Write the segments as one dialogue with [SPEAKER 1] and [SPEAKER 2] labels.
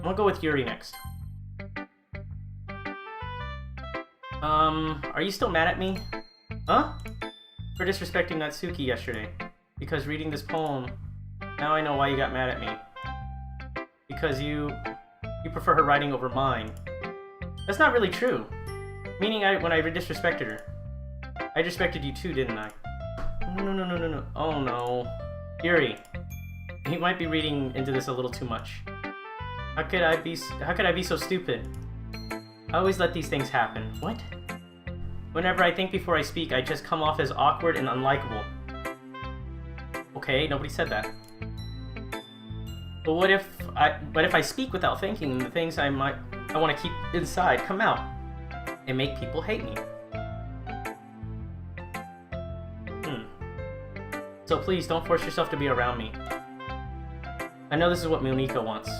[SPEAKER 1] I'm gonna go with Yuri next. Are you still mad at me? Huh? For disrespecting Natsuki yesterday. Because reading this poem, now I know why you got mad at me. Because you prefer her writing over mine. That's not really true. Meaning when I disrespected her. I disrespected you too, didn't I? No. Oh no. Yuri. You might be reading into this a little too much. How could I be so stupid? I always let these things happen. What? Whenever I think before I speak, I just come off as awkward and unlikable. Okay, nobody said that. But what if I speak without thinking, and the things I want to keep inside come out and make people hate me? So please don't force yourself to be around me. I know this is what Monika wants.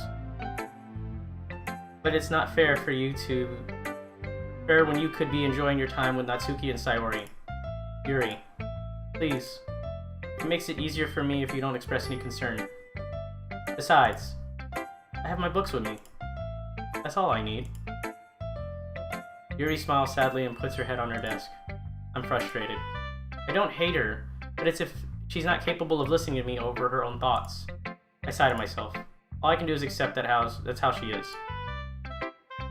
[SPEAKER 1] But it's not fair for you to... Fair when you could be enjoying your time with Natsuki and Sayori. Yuri, please. It makes it easier for me if you don't express any concern. Besides, I have my books with me. That's all I need. Yuri smiles sadly and puts her head on her desk. I'm frustrated. I don't hate her, but it's if she's not capable of listening to me over her own thoughts. I sigh to myself. All I can do is accept that's how she is.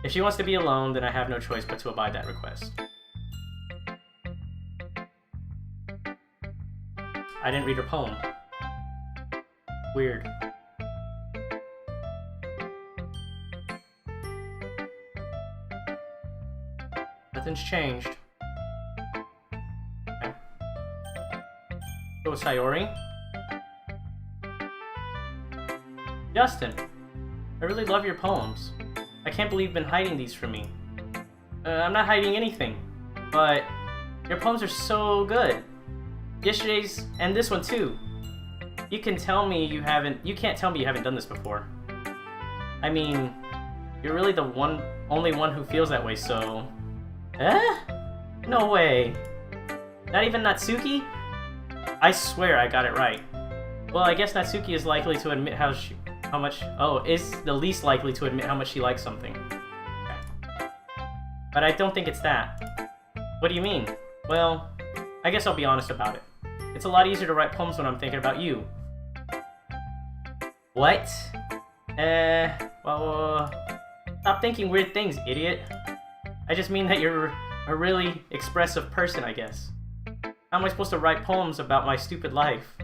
[SPEAKER 1] If she wants to be alone, then I have no choice but to abide that request. I didn't read her poem. Weird. Nothing's changed. Okay. Go with Sayori. Justin, I really love your poems. I can't believe you've been hiding these from me. I'm not hiding anything, but your poems are so good. Yesterday's and this one too. You can't tell me you haven't done this before. I mean, you're really the only one who feels that way, so... Eh? No way. Not even Natsuki? I swear I got it right. Well, I guess Natsuki is likely to admit is the least likely to admit how much she likes something. Okay. But I don't think it's that. What do you mean? Well, I guess I'll be honest about it. It's a lot easier to write poems when I'm thinking about you. What? Well, stop thinking weird things, idiot. I just mean that you're a really expressive person, I guess. How am I supposed to write poems about my stupid life?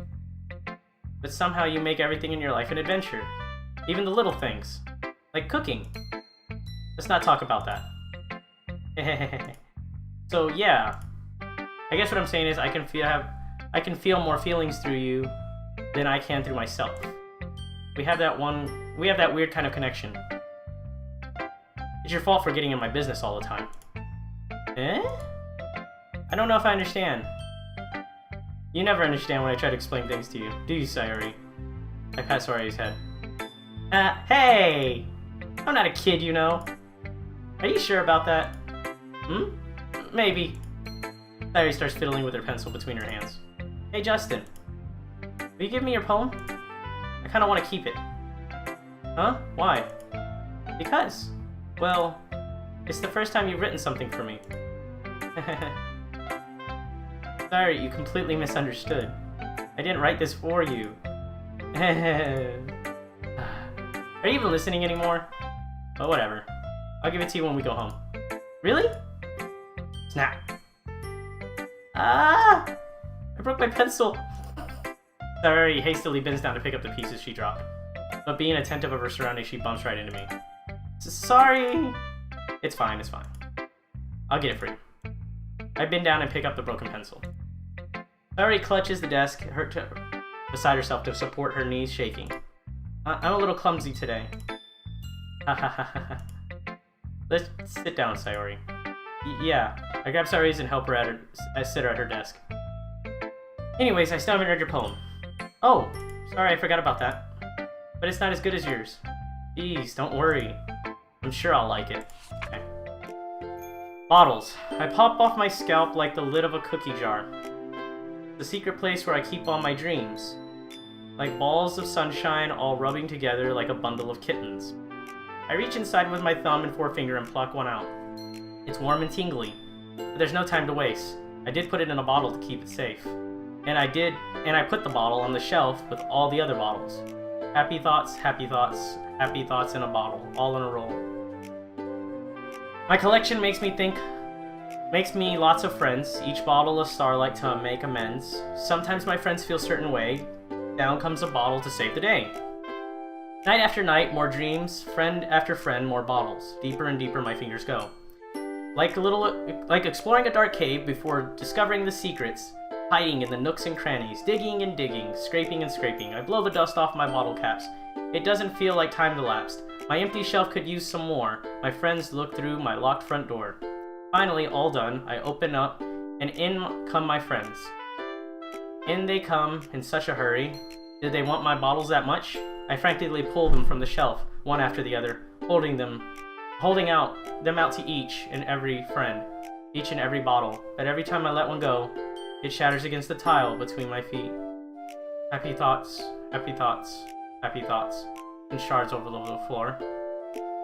[SPEAKER 1] But somehow you make everything in your life an adventure. Even the little things. Like cooking. Let's not talk about that. So yeah. I guess what I'm saying is I can feel more feelings through you than I can through myself. We have that weird kind of connection. It's your fault for getting in my business all the time. Eh? I don't know if I understand. You never understand when I try to explain things to you, do you, Sayori? I pat Sayori's head. Hey! I'm not a kid, you know. Are you sure about that? Maybe. Sayori starts fiddling with her pencil between her hands. Hey, Justin. Will you give me your poem? I kinda want to keep it. Huh? Why? Because. Well, it's the first time you've written something for me. Sorry, you completely misunderstood. I didn't write this for you. Are you even listening anymore? Well, whatever. I'll give it to you when we go home. Really? Snap. Ah! I broke my pencil. Sorry, hastily bends down to pick up the pieces she dropped. But being attentive of her surroundings, she bumps right into me. Sorry! It's fine, it's fine. I'll get it for you. I bend down and pick up the broken pencil. Sayori clutches the desk beside herself to support her knees shaking. I'm a little clumsy today. Let's sit down, Sayori. Yeah, I grab Sayori's and help her sit her at her desk. Anyways, I still haven't read your poem. Oh, sorry, I forgot about that. But it's not as good as yours. Jeez, don't worry. I'm sure I'll like it. Okay. Bottles. I pop off my scalp like the lid of a cookie jar. The secret place where I keep all my dreams. Like balls of sunshine all rubbing together like a bundle of kittens. I reach inside with my thumb and forefinger and pluck one out. It's warm and tingly, but there's no time to waste. I did put it in a bottle to keep it safe. And I put the bottle on the shelf with all the other bottles. Happy thoughts, happy thoughts, happy thoughts in a bottle, all in a row. My collection makes me lots of friends, each bottle a starlight to make amends. Sometimes my friends feel a certain way. Down comes a bottle to save the day. Night after night, more dreams, friend after friend, more bottles. Deeper and deeper my fingers go. Like exploring a dark cave before discovering the secrets, hiding in the nooks and crannies, digging and digging, scraping and scraping. I blow the dust off my bottle caps. It doesn't feel like time elapsed. My empty shelf could use some more. My friends look through my locked front door. Finally, all done, I open up, and in come my friends. In they come in such a hurry. Did they want my bottles that much? I frantically pull them from the shelf, one after the other, holding them out to each and every friend, each and every bottle. But every time I let one go, it shatters against the tile between my feet. Happy thoughts, happy thoughts, happy thoughts, and shards over the floor.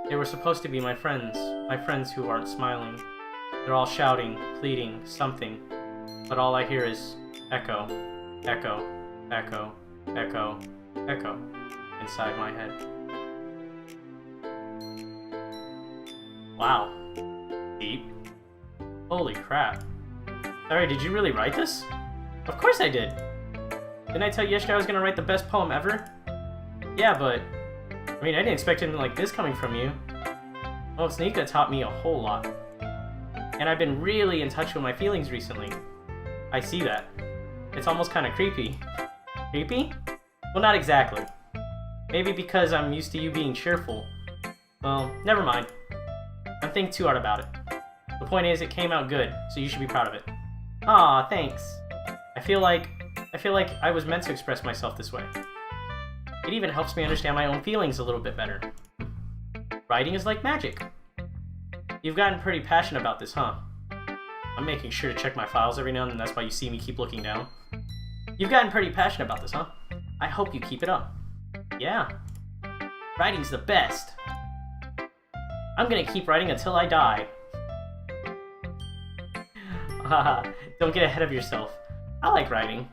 [SPEAKER 1] They were supposed to be my friends who aren't smiling. They're all shouting, pleading, something, but all I hear is echo, echo, echo, echo, echo, inside my head. Wow. Deep. Holy crap. Sorry, did you really write this? Of course I did! Didn't I tell you yesterday I was gonna write the best poem ever? Yeah, but... I mean, I didn't expect anything like this coming from you. Oh, Sneaka taught me a whole lot. And I've been really in touch with my feelings recently. I see that. It's almost kind of creepy. Creepy? Well, not exactly. Maybe because I'm used to you being cheerful. Well, never mind. I'm thinking too hard about it. The point is, it came out good, so you should be proud of it. Aw, thanks. I feel like I was meant to express myself this way. It even helps me understand my own feelings a little bit better. Writing is like magic. You've gotten pretty passionate about this, huh? I'm making sure to check my files every now and then, that's why you see me keep looking down. You've gotten pretty passionate about this, huh? I hope you keep it up. Yeah. Writing's the best. I'm gonna keep writing until I die. Haha, don't get ahead of yourself. I like writing.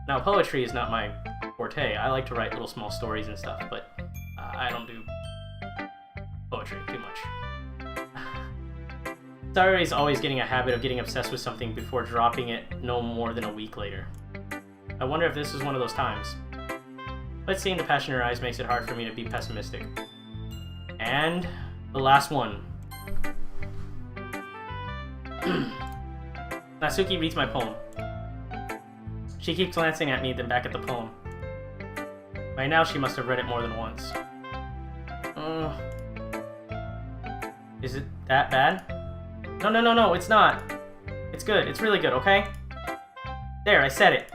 [SPEAKER 1] Now, poetry is not my forte. I like to write little small stories and stuff, but I don't do poetry too much. Saru's always getting a habit of getting obsessed with something before dropping it no more than a week later. I wonder if this is one of those times. But seeing the passion in her eyes makes it hard for me to be pessimistic. And the last one. Natsuki reads my poem. She keeps glancing at me, then back at the poem. By now she must have read it more than once. Is it that bad? No, it's not. It's good, it's really good, okay? There, I said it.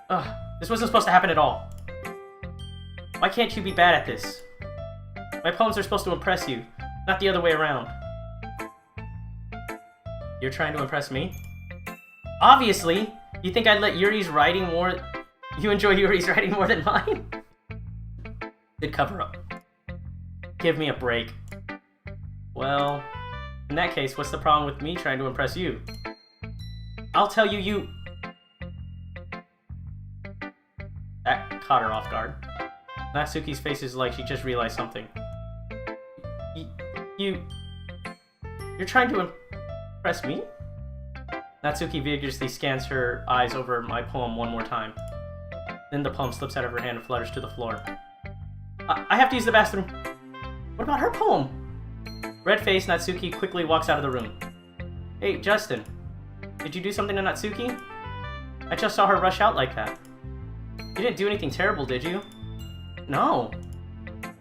[SPEAKER 1] Ugh, this wasn't supposed to happen at all. Why can't you be bad at this? My poems are supposed to impress you, not the other way around. You're trying to impress me? Obviously! You think I'd let Yuri's writing more... You enjoy Yuri's writing more than mine? Good cover up. Give me a break. Well, in that case, what's the problem with me trying to impress you? I'll tell you, That caught her off guard. Natsuki's face is like she just realized something. You're trying to impress me? Natsuki vigorously scans her eyes over my poem one more time. Then the poem slips out of her hand and flutters to the floor. I have to use the bathroom. What about her poem? Red-faced, Natsuki quickly walks out of the room. Hey, Justin. Did you do something to Natsuki? I just saw her rush out like that. You didn't do anything terrible, did you? No.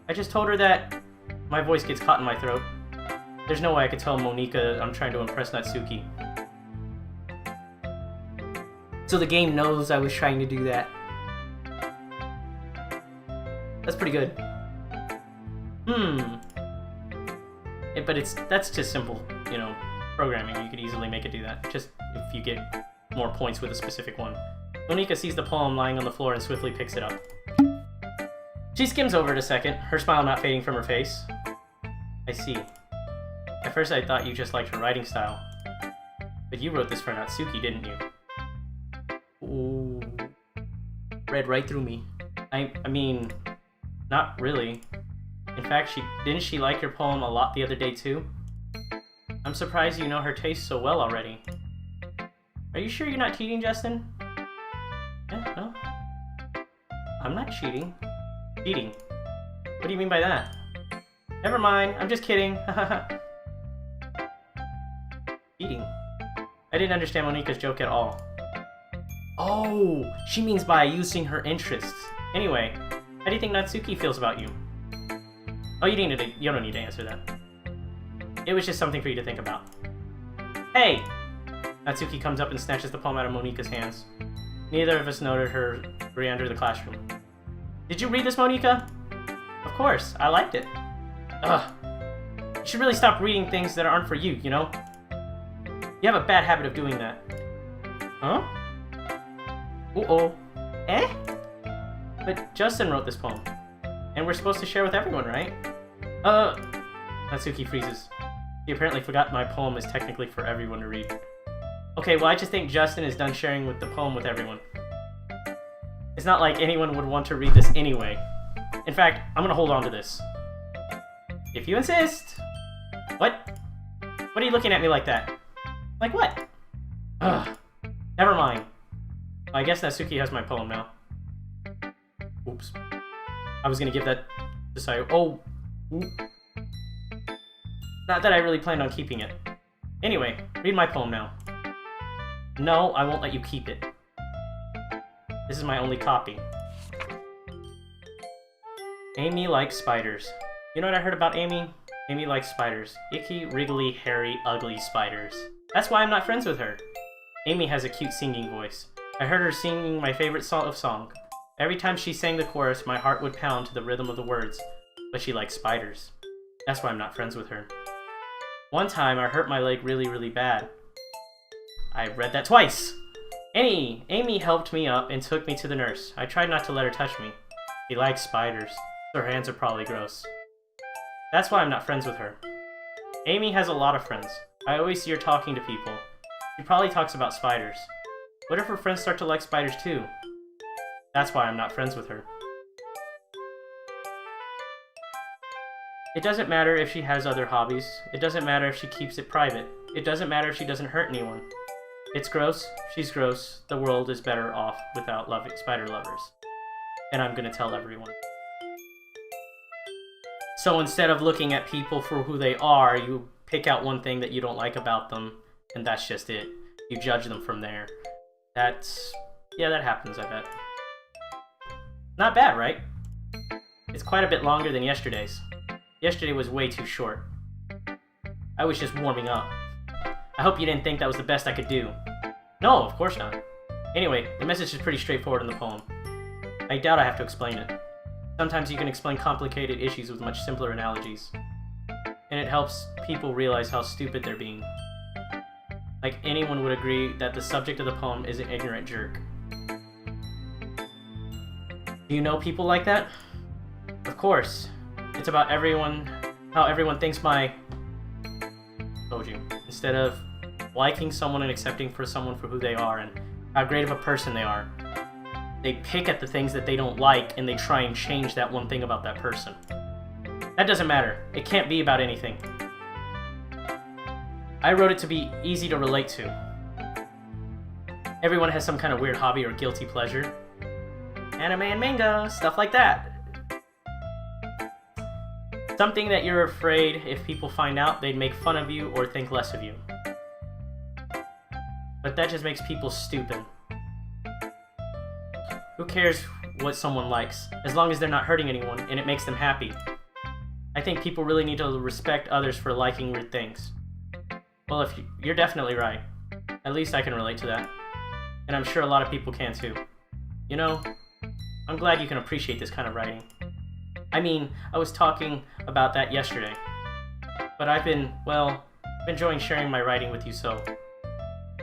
[SPEAKER 1] I just told her that... My voice gets caught in my throat. There's no way I could tell Monika I'm trying to impress Natsuki. So the game knows I was trying to do that. That's pretty good. But that's just simple, you know, programming. You could easily make it do that, just if you get more points with a specific one. Monika sees the poem lying on the floor and swiftly picks it up. She skims over it a second, her smile not fading from her face. I see. At first I thought you just liked her writing style. But you wrote this for Natsuki, didn't you? Ooh. Read right through me. I mean, not really. In fact, didn't she like your poem a lot the other day too? I'm surprised you know her taste so well already. Are you sure you're not cheating, Justin? Yeah, no. I'm not cheating. Cheating? What do you mean by that? Never mind, I'm just kidding. Cheating. I didn't understand Monika's joke at all. Oh, she means by using her interests. Anyway, how do you think Natsuki feels about you? Oh, you don't need to answer that. It was just something for you to think about. Hey! Natsuki comes up and snatches the poem out of Monika's hands. Neither of us noted her re-enter the classroom. Did you read this, Monika? Of course, I liked it. Ugh. You should really stop reading things that aren't for you, you know? You have a bad habit of doing that. Huh? Uh-oh. Eh? But Justin wrote this poem. And we're supposed to share with everyone, right? Natsuki freezes. He apparently forgot my poem is technically for everyone to read. Okay, well I just think Justin is done sharing with the poem with everyone. It's not like anyone would want to read this anyway. In fact, I'm gonna hold on to this. If you insist. What? What are you looking at me like that? Like what? Ugh. Never mind. I guess Natsuki has my poem now. Oops. I was gonna give that to Sayo. Oh. Oop. Not that I really planned on keeping it. Anyway, read my poem now. No, I won't let you keep it. This is my only copy. Amy likes spiders. You know what I heard about Amy? Amy likes spiders. Icky, wriggly, hairy, ugly spiders. That's why I'm not friends with her. Amy has a cute singing voice. I heard her singing my favorite song. Every time she sang the chorus, my heart would pound to the rhythm of the words. But she likes spiders. That's why I'm not friends with her. One time, I hurt my leg really, really bad. I read that twice! Amy helped me up and took me to the nurse. I tried not to let her touch me. She likes spiders. Her hands are probably gross. That's why I'm not friends with her. Amy has a lot of friends. I always see her talking to people. She probably talks about spiders. What if her friends start to like spiders too? That's why I'm not friends with her. It doesn't matter if she has other hobbies. It doesn't matter if she keeps it private. It doesn't matter if she doesn't hurt anyone. It's gross. She's gross. The world is better off without spider lovers. And I'm gonna tell everyone. So instead of looking at people for who they are, you pick out one thing that you don't like about them, and that's just it. You judge them from there. Yeah, that happens, I bet. Not bad, right? It's quite a bit longer than yesterday's. Yesterday was way too short. I was just warming up. I hope you didn't think that was the best I could do. No, of course not. Anyway, the message is pretty straightforward in the poem. I doubt I have to explain it. Sometimes you can explain complicated issues with much simpler analogies. And it helps people realize how stupid they're being. Like anyone would agree that the subject of the poem is an ignorant jerk. Do you know people like that? Of course. It's about how everyone thinks told you. Instead of liking someone and accepting someone for who they are and how great of a person they are, they pick at the things that they don't like and they try and change that one thing about that person. That doesn't matter. It can't be about anything. I wrote it to be easy to relate to. Everyone has some kind of weird hobby or guilty pleasure. Anime and manga, stuff like that. Something that you're afraid if people find out, they'd make fun of you or think less of you. But that just makes people stupid. Who cares what someone likes, as long as they're not hurting anyone and it makes them happy? I think people really need to respect others for liking weird things. Well, you're definitely right. At least I can relate to that. And I'm sure a lot of people can too. You know, I'm glad you can appreciate this kind of writing. I mean, I was talking about that yesterday. But I've been enjoying sharing my writing with you, so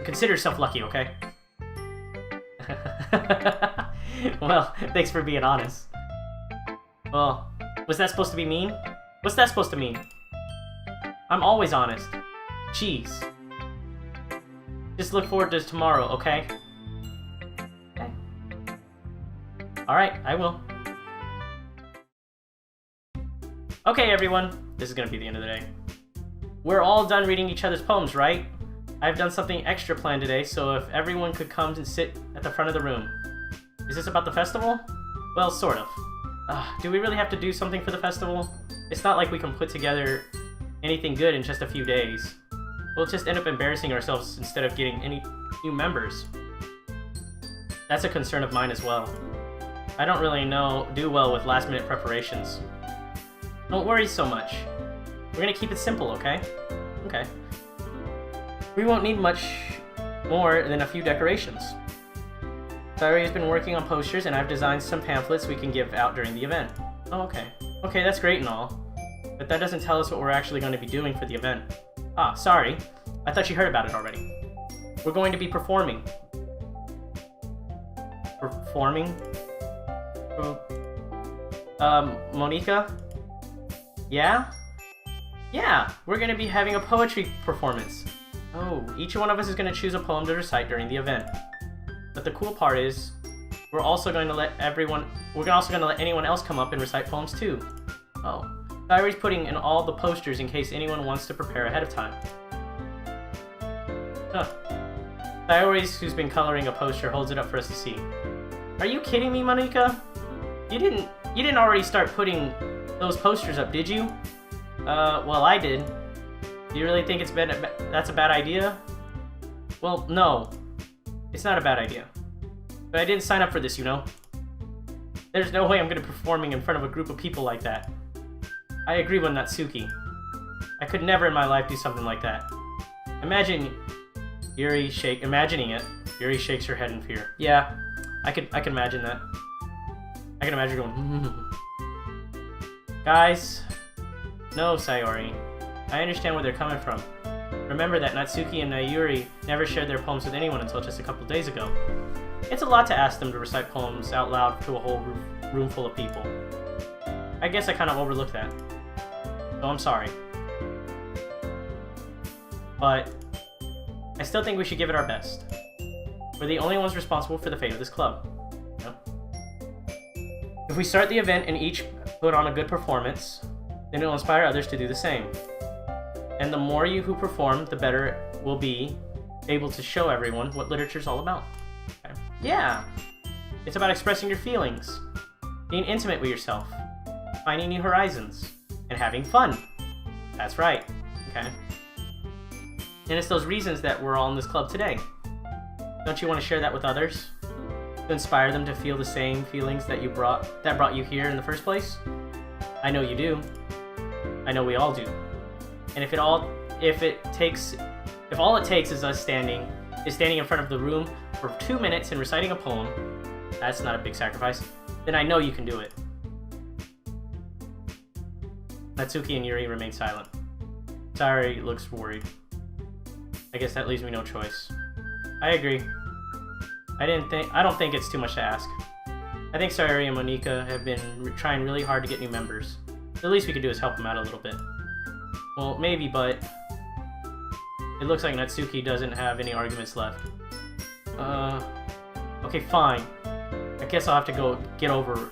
[SPEAKER 1] consider yourself lucky, okay? Well, thanks for being honest. Well, was that supposed to be mean? What's that supposed to mean? I'm always honest. Jeez. Just look forward to tomorrow, okay? Okay. Alright, I will. Okay, everyone. This is gonna be the end of the day. We're all done reading each other's poems, right? I've done something extra planned today, so if everyone could come and sit at the front of the room. Is this about the festival? Well, sort of. Do we really have to do something for the festival? It's not like we can put together anything good in just a few days. We'll just end up embarrassing ourselves instead of getting any new members. That's a concern of mine as well. I don't really do well with last-minute preparations. Don't worry so much. We're gonna keep it simple, okay? Okay. We won't need much more than a few decorations. Sayori has been working on posters, and I've designed some pamphlets we can give out during the event. Oh, okay. Okay, that's great and all. But that doesn't tell us what we're actually going to be doing for the event. Ah, sorry. I thought you heard about it already. We're going to be performing. Performing? Monika? Yeah? Yeah, we're going to be having a poetry performance. Oh, each one of us is going to choose a poem to recite during the event. But the cool part is, we're also going to let anyone else come up and recite poems too. Oh, Sayori's putting in all the posters in case anyone wants to prepare ahead of time. Huh. Sayori's, who's been coloring a poster, holds it up for us to see. Are you kidding me, Monika? You didn't already start putting those posters up, did you? Well, I did. Do you really think that's a bad idea? Well, no. It's not a bad idea. But I didn't sign up for this, you know? There's no way I'm gonna be performing in front of a group of people like that. I agree with Natsuki. I could never in my life do something like that. Imagining it, Yuri shakes her head in fear. Yeah, I can imagine that. I can imagine going, Guys, no, Sayori. I understand where they're coming from. Remember that Natsuki and Yuri never shared their poems with anyone until just a couple days ago. It's a lot to ask them to recite poems out loud to a whole room full of people. I guess I kind of overlooked that. So I'm sorry. But I still think we should give it our best. We're the only ones responsible for the fate of this club. You know? If we start the event and each put on a good performance, then it'll inspire others to do the same. And the more you who perform, the better we'll be able to show everyone what literature's all about. Okay. Yeah! It's about expressing your feelings, being intimate with yourself, finding new horizons, and having fun. That's right. Okay. And it's those reasons that we're all in this club today. Don't you want to share that with others? To inspire them to feel the same feelings that brought you here in the first place? I know you do. I know we all do. And if all it takes is us standing in front of the room for 2 minutes and reciting a poem, that's not a big sacrifice, then I know you can do it. Natsuki and Yuri remain silent. Sayori looks worried. I guess that leaves me no choice. I agree. I don't think it's too much to ask. I think Sayori and Monika have been trying really hard to get new members. The least we could do is help them out a little bit. Well, maybe, but it looks like Natsuki doesn't have any arguments left. Okay, fine. I guess I'll have to go get over...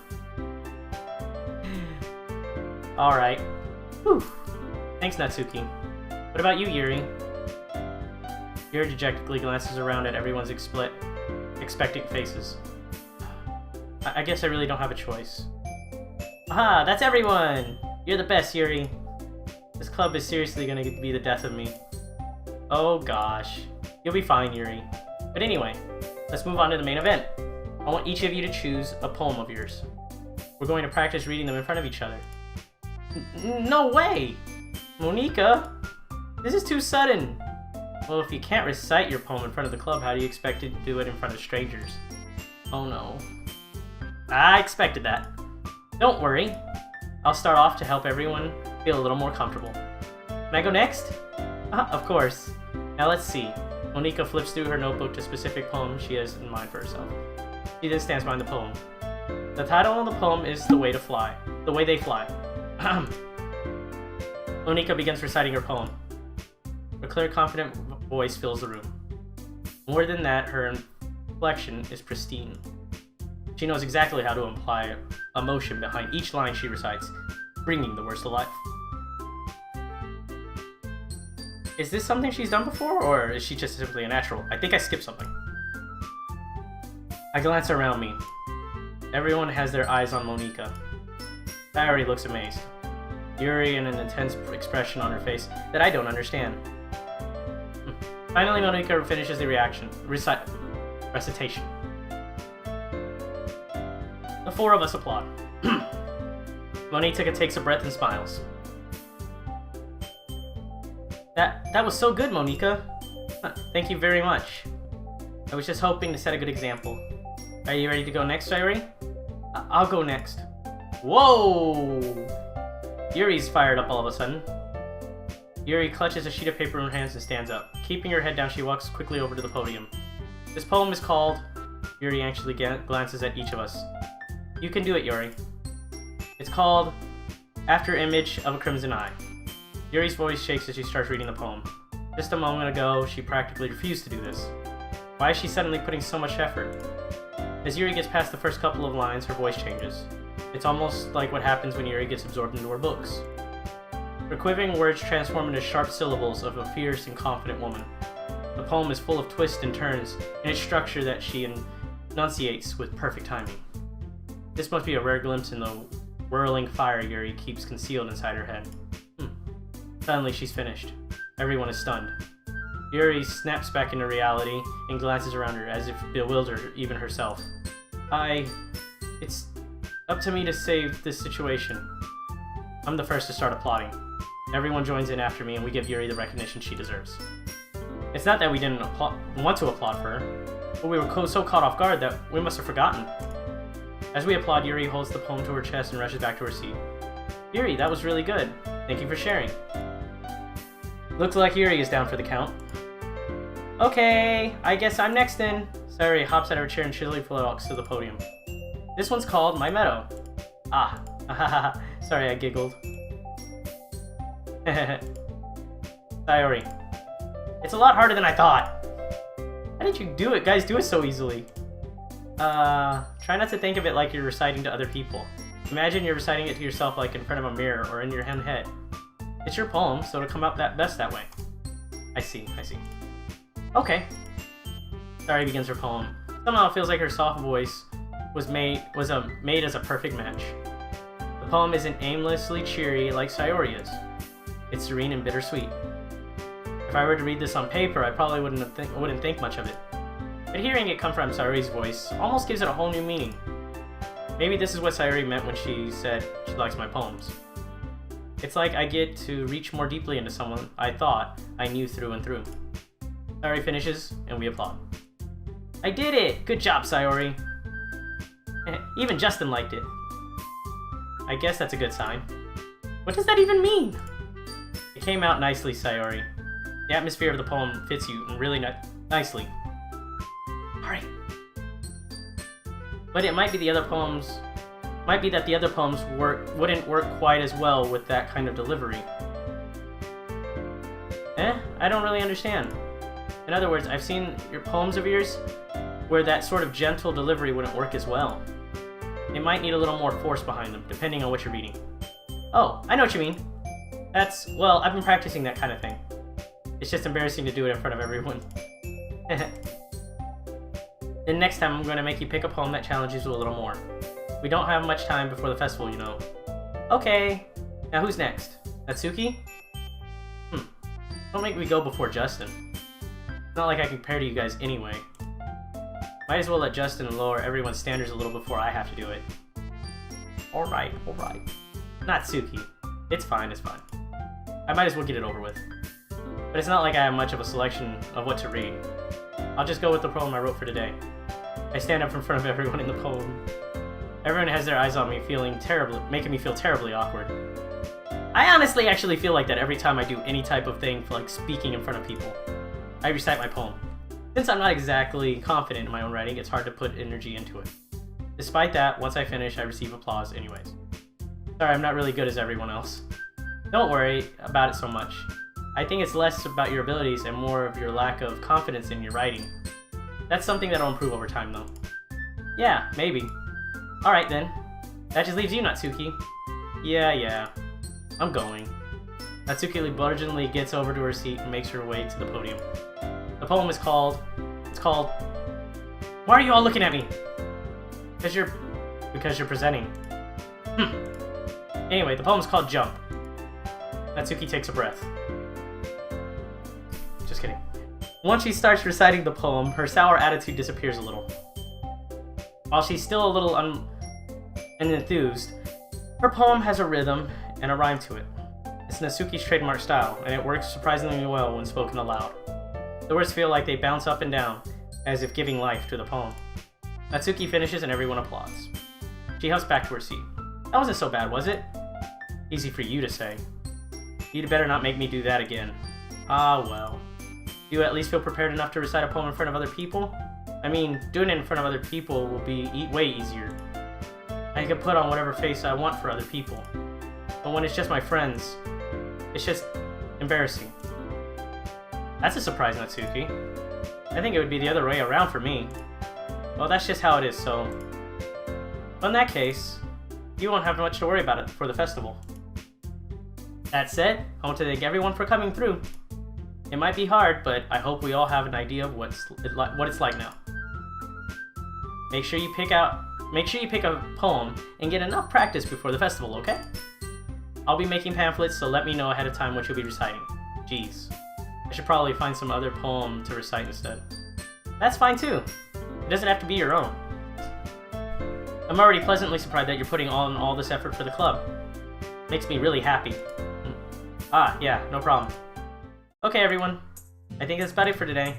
[SPEAKER 1] Alright. Whew. Thanks, Natsuki. What about you, Yuri? Yuri dejectedly glances around at everyone's expectant faces. I guess I really don't have a choice. Aha! That's everyone! You're the best, Yuri. This club is seriously gonna be the death of me. Oh gosh. You'll be fine, Yuri. But anyway, let's move on to the main event. I want each of you to choose a poem of yours. We're going to practice reading them in front of each other. No way! Monika! This is too sudden! Well, if you can't recite your poem in front of the club, how do you expect to do it in front of strangers? Oh no. I expected that. Don't worry. I'll start off to help everyone feel a little more comfortable. Can I go next? Of course. Now let's see. Monika flips through her notebook to specific poems she has in mind for herself. She then stands behind the poem. The title of the poem is The Way They Fly. Monika begins reciting her poem. Her clear, confident voice fills the room. More than that, her inflection is pristine. She knows exactly how to imply emotion behind each line she recites, bringing the words to life. Is this something she's done before, or is she just simply a natural? I think I skipped something. I glance around me. Everyone has their eyes on Monika. Sayori looks amazed. Yuri and an intense expression on her face that I don't understand. Finally, Monika finishes the recitation. The four of us applaud. Monika takes a breath and smiles. That was so good, Monika. Thank you very much. I was just hoping to set a good example. Are you ready to go next, Sayori? I'll go next. Whoa! Yuri's fired up all of a sudden. Yuri clutches a sheet of paper in her hands and stands up. Keeping her head down, she walks quickly over to the podium. This poem is called... Yuri anxiously glances at each of us. You can do it, Yuri. It's called After Image of a Crimson Eye. Yuri's voice shakes as she starts reading the poem. Just a moment ago, she practically refused to do this. Why is she suddenly putting so much effort? As Yuri gets past the first couple of lines, her voice changes. It's almost like what happens when Yuri gets absorbed into her books. Her quivering words transform into sharp syllables of a fierce and confident woman. The poem is full of twists and turns in its structure that she enunciates with perfect timing. This must be a rare glimpse in the whirling fire Yuri keeps concealed inside her head. Suddenly she's finished. Everyone is stunned. Yuri snaps back into reality and glances around her as if bewildered even herself. It's up to me to save this situation. I'm the first to start applauding. Everyone joins in after me and we give Yuri the recognition she deserves. It's not that we didn't want to applaud for her, but we were so caught off guard that we must have forgotten. As we applaud, Yuri holds the poem to her chest and rushes back to her seat. Yuri, that was really good. Thank you for sharing. Looks like Yuri is down for the count. Okay, I guess I'm next then. Sayori hops out of her chair and shittily walks to the podium. This one's called My Meadow. Sorry, I giggled. Sayori. It's a lot harder than I thought. How did you do it? Guys do it so easily. Try not to think of it like you're reciting to other people. Imagine you're reciting it to yourself like in front of a mirror or in your own head. It's your poem, so it'll come out best that way. I see. Okay. Sayori begins her poem. Somehow it feels like her soft voice was made as a perfect match. The poem isn't aimlessly cheery like Sayori is. It's serene and bittersweet. If I were to read this on paper, I probably wouldn't think much of it. But hearing it come from Sayori's voice almost gives it a whole new meaning. Maybe this is what Sayori meant when she said she likes my poems. It's like I get to reach more deeply into someone I thought I knew through and through. Sayori finishes, and we applaud. I did it! Good job, Sayori! Even Justin liked it. I guess that's a good sign. What does that even mean? It came out nicely, Sayori. The atmosphere of the poem fits you really nicely. Alright. But it might be that the other poems wouldn't work quite as well with that kind of delivery. I don't really understand. In other words, I've seen your poems of yours where that sort of gentle delivery wouldn't work as well. It might need a little more force behind them, depending on what you're reading. Oh, I know what you mean. Well, I've been practicing that kind of thing. It's just embarrassing to do it in front of everyone. Then next time I'm going to make you pick a poem that challenges you a little more. We don't have much time before the festival, you know. Okay. Now who's next? Natsuki? Don't make me go before Justin. It's not like I compare to you guys anyway. Might as well let Justin lower everyone's standards a little before I have to do it. Alright. Natsuki. It's fine. I might as well get it over with. But it's not like I have much of a selection of what to read. I'll just go with the poem I wrote for today. I stand up in front of everyone in the poem. Everyone has their eyes on me, making me feel terribly awkward. I honestly actually feel like that every time I do any type of thing for like speaking in front of people. I recite my poem. Since I'm not exactly confident in my own writing, it's hard to put energy into it. Despite that, once I finish, I receive applause anyways. Sorry, I'm not really good as everyone else. Don't worry about it so much. I think it's less about your abilities and more of your lack of confidence in your writing. That's something that'll improve over time, though. Yeah, maybe. Alright then. That just leaves you, Natsuki. Yeah. I'm going. Natsuki begrudgingly gets over to her seat and makes her way to the podium. The poem is called... It's called... Why are you all looking at me? Because you're presenting. Anyway, the poem's called Jump. Natsuki takes a breath. Just kidding. Once she starts reciting the poem, her sour attitude disappears a little. While she's still a little unenthused, her poem has a rhythm and a rhyme to it. It's Natsuki's trademark style, and it works surprisingly well when spoken aloud. The words feel like they bounce up and down, as if giving life to the poem. Natsuki finishes and everyone applauds. She hops back to her seat. That wasn't so bad, was it? Easy for you to say. You'd better not make me do that again. Ah, well. Do you at least feel prepared enough to recite a poem in front of other people? I mean, doing it in front of other people will be way easier. I can put on whatever face I want for other people. But when it's just my friends, it's just embarrassing. That's a surprise, Natsuki. I think it would be the other way around for me. Well, that's just how it is, so... Well, in that case, you won't have much to worry about it for the festival. That said, I want to thank everyone for coming through. It might be hard, but I hope we all have an idea of what it's like now. Make sure you pick a poem and get enough practice before the festival, okay? I'll be making pamphlets, so let me know ahead of time what you'll be reciting. Jeez. I should probably find some other poem to recite instead. That's fine too. It doesn't have to be your own. I'm already pleasantly surprised that you're putting on all this effort for the club. Makes me really happy. Ah, yeah, no problem. Okay, everyone. I think that's about it for today.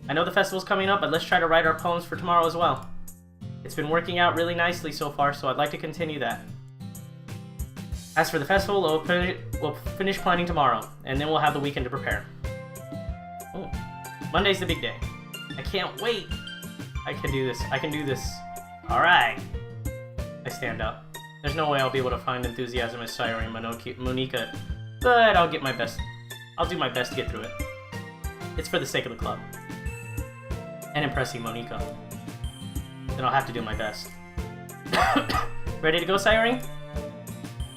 [SPEAKER 1] I know the festival's coming up, but let's try to write our poems for tomorrow as well. It's been working out really nicely so far, so I'd like to continue that. As for the festival, we'll finish planning tomorrow, and then we'll have the weekend to prepare. Oh, Monday's the big day. I can't wait! I can do this. Alright! I stand up. There's no way I'll be able to find enthusiasm as Sayori and Monika, but I'll do my best to get through it. It's for the sake of the club. And impressing Monika. Then I'll have to do my best. Ready to go, Sayori?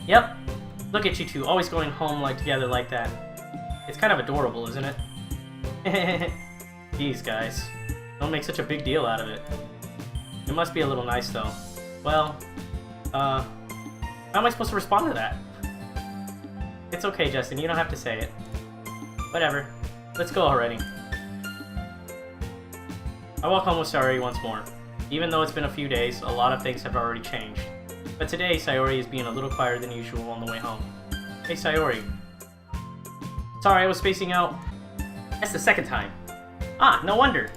[SPEAKER 1] Yep. Look at you two, always going home together like that. It's kind of adorable, isn't it? Jeez, guys. Don't make such a big deal out of it. It must be a little nice, though. Well, how am I supposed to respond to that? It's okay, Justin, you don't have to say it. Whatever. Let's go already. I walk home with Sayori once more. Even though it's been a few days, a lot of things have already changed. But today, Sayori is being a little quieter than usual on the way home. Hey, Sayori. Sorry, I was spacing out. That's the second time. Ah, no wonder.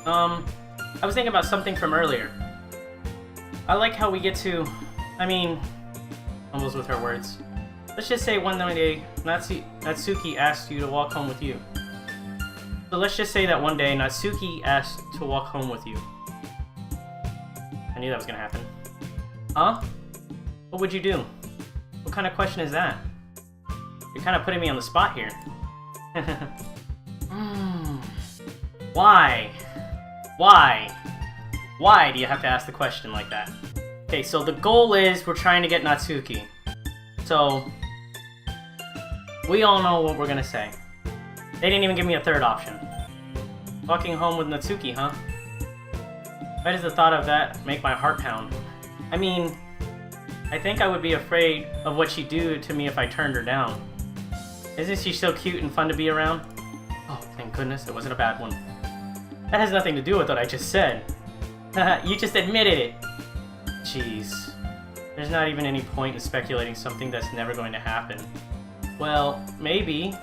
[SPEAKER 1] I was thinking about something from earlier. I like how we get to... almost with her words. Let's just say one day, Natsuki asked you to walk home with you. So let's just say that one day, Natsuki asked to walk home with you. I knew that was gonna happen. Huh? What would you do? What kind of question is that? You're kind of putting me on the spot here. Why? Why do you have to ask the question like that? Okay, so the goal is we're trying to get Natsuki. So, we all know what we're gonna say. They didn't even give me a third option. Walking home with Natsuki, huh? Why does the thought of that make my heart pound? I think I would be afraid of what she'd do to me if I turned her down. Isn't she so cute and fun to be around? Oh, thank goodness it wasn't a bad one. That has nothing to do with what I just said. You just admitted it. Jeez. There's not even any point in speculating something that's never going to happen. Well, maybe.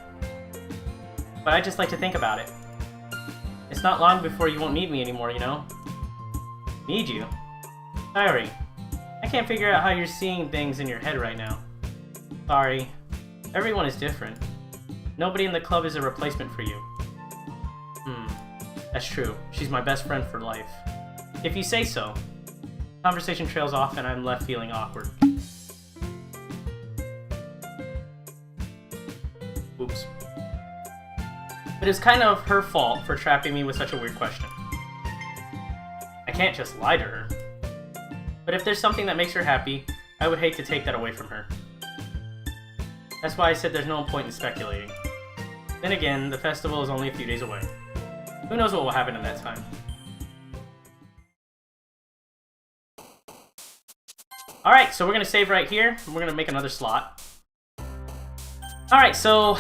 [SPEAKER 1] But I just like to think about it. It's not long before you won't need me anymore, you know? Need you? Sayori, I can't figure out how you're seeing things in your head right now. Sorry. Everyone is different. Nobody in the club is a replacement for you. That's true. She's my best friend for life. If you say so. Conversation trails off and I'm left feeling awkward. Oops. But it's kind of her fault for trapping me with such a weird question. I can't just lie to her. But if there's something that makes her happy, I would hate to take that away from her. That's why I said there's no point in speculating. Then again, the festival is only a few days away. Who knows what will happen in that time. Alright, so we're going to save right here, and we're going to make another slot. Alright, so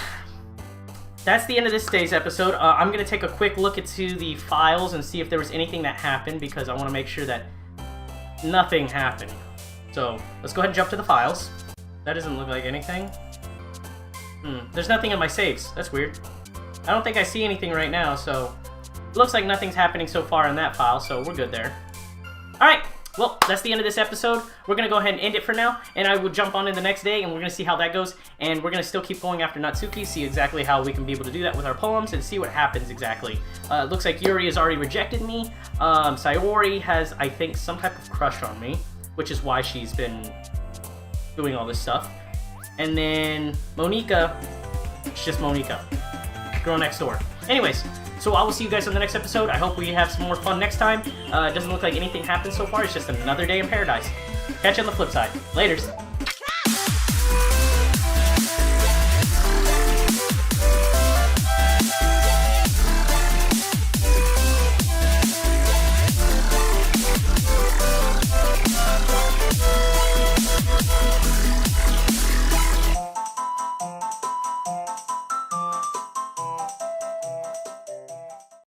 [SPEAKER 1] that's the end of this day's episode. I'm going to take a quick look into the files and see if there was anything that happened, because I want to make sure that nothing happened. So, let's go ahead and jump to the files. That doesn't look like anything. There's nothing in my saves. That's weird. I don't think I see anything right now, so it looks like nothing's happening so far in that file, so we're good there. Alright, well, that's the end of this episode. We're going to go ahead and end it for now, and I will jump on in the next day, and we're going to see how that goes, and we're going to still keep going after Natsuki, see exactly how we can be able to do that with our poems, and see what happens exactly. It looks like Yuri has already rejected me. Sayori has, I think, some type of crush on me, which is why she's been doing all this stuff. And then Monika, it's just Monika, girl next door. Anyways, so I will see you guys on the next episode. I hope we have some more fun next time. It doesn't look like anything happened so far. It's just another day in paradise. Catch you on the flip side. Laters.